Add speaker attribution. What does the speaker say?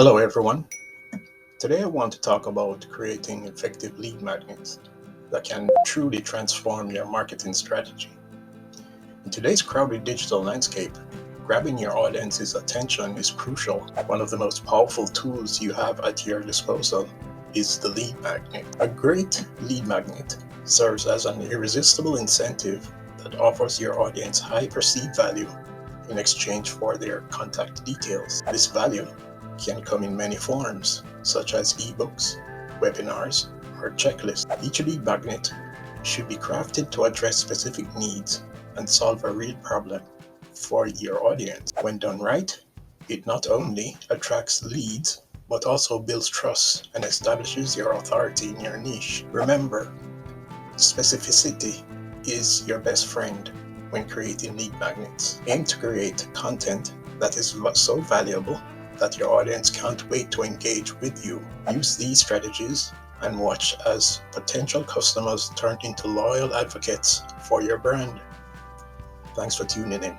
Speaker 1: Hello, everyone. Today I want to talk about creating effective lead magnets that can truly transform your marketing strategy. In today's crowded digital landscape, grabbing your audience's attention is crucial. One of the most powerful tools you have at your disposal is the lead magnet. A great lead magnet serves as an irresistible incentive that offers your audience high perceived value in exchange for their contact details. This value can come in many forms, such as ebooks, webinars, or checklists. Each lead magnet should be crafted to address specific needs and solve a real problem for your audience. When done right, it not only attracts leads, but also builds trust and establishes your authority in your niche. Remember, specificity is your best friend when creating lead magnets. Aim to create content that is so valuable that your audience can't wait to engage with you. Use these strategies and watch as potential customers turn into loyal advocates for your brand. Thanks for tuning in.